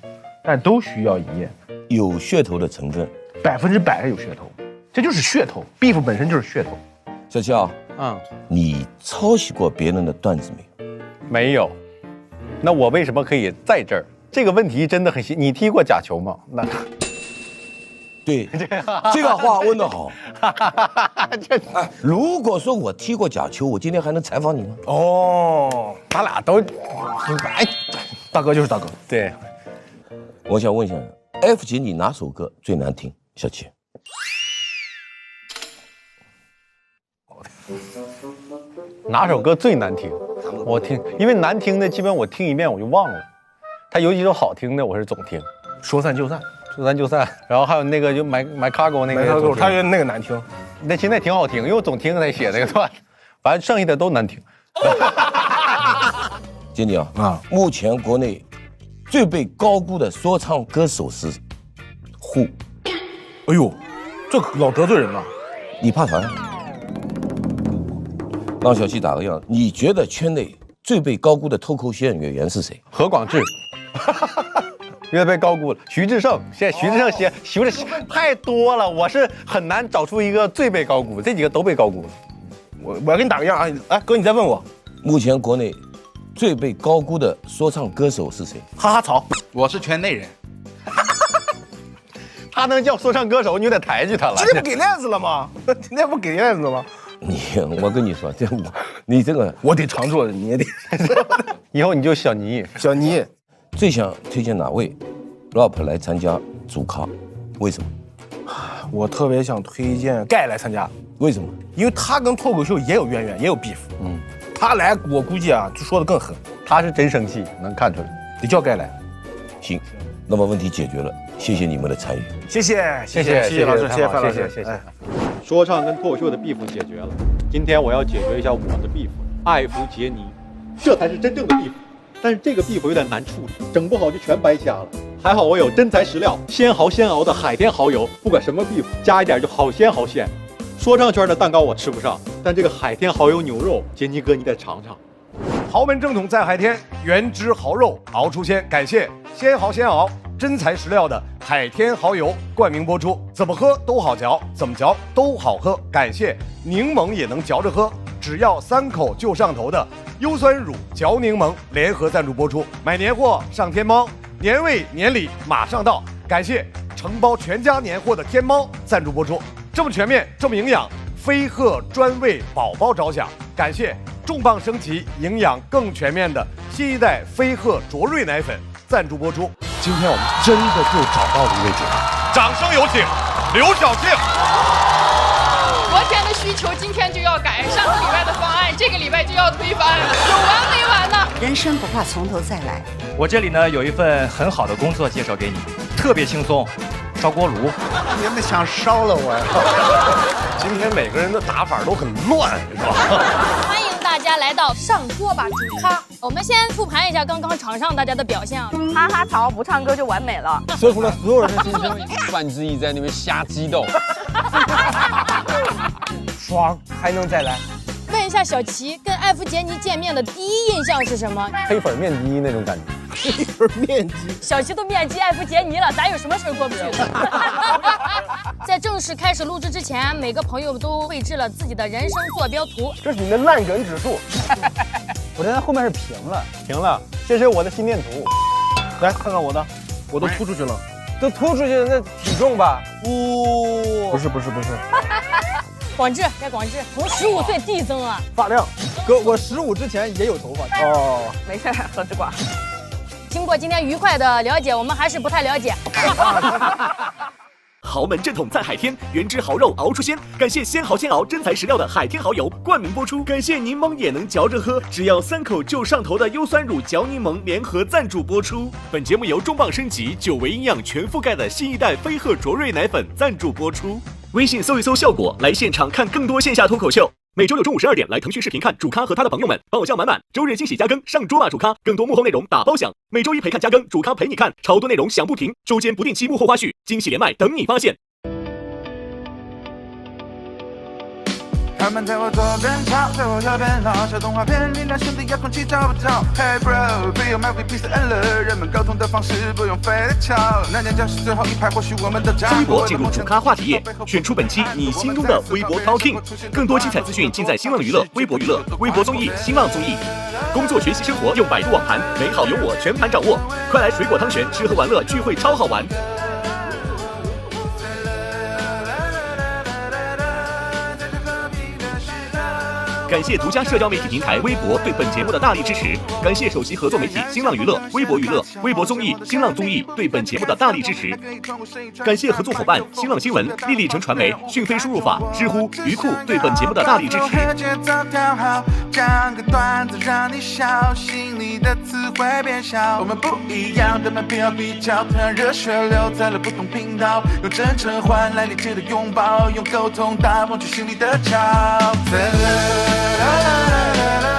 但都需要营业，
有噱头的成分
，100%有噱头，这就是噱头。beef 本身就是噱头。
小七啊，你抄袭过别人的段子没有？
没有。那我为什么可以在这儿？这个问题真的很细。你踢过假球吗？那
对，这个话问得好。如果说我踢过假球，我今天还能采访你吗？
哦，咱俩都，哎，大哥就是大哥。
对。
我想问一下 ，F 姐，你哪首歌最难听？小七，
哪首歌最难听？我听，因为难听的基本我听一遍我就忘了，他有几首好听的我是总听。
说散就散，
说散就散，然后还有那个就买 cargo 那个，
他觉得那个难听，
那现在挺好听，因为我总听他写那个段，反正剩下的都难听。
姐姐啊，目前国内最被高估的说唱歌手是 Who？
哎呦，这老得罪人了。
你怕啥呀？让小七打个样，你觉得圈内最被高估的脱口秀演员是谁？
何广智。越被高估了。徐志胜，现在徐志胜写的太多了，我是很难找出一个最被高估，这几个都被高估了。
我要给你打个样啊！哎，哥，你再问我，
目前国内最被高估的说唱歌手是谁？
哈哈草，
我是圈内人。
他能叫说唱歌手，你有点抬举他了。
今天不给面子了吗？今天不给面子了吗？
我跟你说，你这个
我得常做，你也得。
以后你就小尼。
小尼，
最想推荐哪位 rap 来参加主咖？为什么？
我特别想推荐盖来参加。
为什么？
因为他跟脱口秀也有渊源，也有 beef。他来我估计啊，就说的更狠。
他是真生气，能看出来。
得叫盖来。
行，那么问题解决了，谢谢你们的参与。
谢谢老师，谢谢范老师，谢谢。
说唱跟脱口秀的 beef 解决了，今天我要解决一下我的 beef， 艾弗杰尼，这才是真正的 beef。但是这个 beef 有点难处理，整不好就全白瞎了。还好我有真材实料，鲜毫鲜熬的海天蚝油，不管什么 beef， 加一点就好鲜好鲜。说唱圈的蛋糕我吃不上，但这个海天蚝油牛肉，杰尼哥你得尝尝。
豪门正统在海天，原汁蚝肉熬出鲜，感谢鲜蚝鲜熬真材实料的海天蚝油冠名播出，怎么喝都好嚼，怎么嚼都好喝。感谢柠檬也能嚼着喝，只要3口就上头的优酸乳嚼柠檬联合赞助播出。买年货上天猫，年味年礼马上到。感谢承包全家年货的天猫赞助播出，这么全面，这么营养，飞鹤专为宝宝着想。感谢重磅升级、营养更全面的新一代飞鹤卓瑞奶粉赞助播出。
今天我们真的就找到了一位解答，
掌声有请刘晓庆。
昨天的需求今天就要改，上个礼拜的方案这个礼拜就要推翻，有完没完呢？
人生不怕从头再来。
我这里呢有一份很好的工作介绍给你，特别轻松，烧锅炉。
你们想烧了我呀？
今天每个人的打法都很乱，是吧？
欢迎大家来到上桌吧主咖。我们先复盘一下刚刚场上大家的表现啊，
哈哈槽不唱歌就完美了，
说服了所有人的心声。范志毅在那边瞎激斗，
爽，还能再来？
问一下小齐，跟艾弗杰尼见面的第一印象是什么？
黑粉面基那种感觉。黑粉面基，
小齐都面基艾弗杰尼了，咱有什么事过不去的？在正式开始录制之前，每个朋友都绘制了自己的人生坐标图。
这是你的烂梗指数。我站在后面是平了，平了。这是我的心电图，来看看我的，我都突出去了，都突出去了，那体重吧？不是。
广志，该广志，从15岁递增啊，
发量。哥，我15之前也有头发。哦，
没事，何志广。
经过今天愉快的了解，我们还是不太了解。
豪门正统在海天，原汁豪肉熬出鲜。感谢鲜蚝鲜熬真材实料的海天蚝油冠名播出。感谢柠檬也能嚼着喝，只要3口就上头的优酸乳嚼柠檬联合赞助播出。本节目由重磅升级、久维营养全覆盖的新一代飞鹤卓瑞奶粉赞助播出。微信搜一搜效果，来现场看更多线下脱口秀。每周六中午12点来腾讯视频看主咖和他的朋友们，爆笑满满。周日惊喜加更，上桌吧主咖，更多幕后内容打包享。每周一陪看加更，主咖陪你看，超多内容享不停。周间不定期幕后花絮，惊喜连麦等你发现。
他们在我左边吵，在我右边闹，小动画片力量兄弟遥控器找不着。Hey bro， 非有 Melvin Peace and Love， 人们沟通的方式不用非得吵。那年教室最后一排，或许我们都站。微博进入主咖话题页，选出本期你心中的微博 Talking， 更多精彩资讯尽在新浪娱乐、微博娱乐、微博综艺、新浪综艺。工作、学习、生活用百度网盘，美好有我全盘掌握。快来水果汤圆，吃喝玩乐聚会超好玩。感谢独家社交媒体平台微博对本节目的大力支持，感谢首席合作媒体新浪娱乐、微博娱乐、微博综艺、新浪综艺对本节目的大力支持，感谢合作伙伴新浪新闻、立立成传媒、讯飞输入法、知乎、鱼库对本节目的大力支持。讲个段子让你笑，心里的词汇变小。我们不一样的门票比较，让热血留在了不同频道，用真诚换来理智的拥抱，用沟通打破心里的桥。啦啦啦啦啦。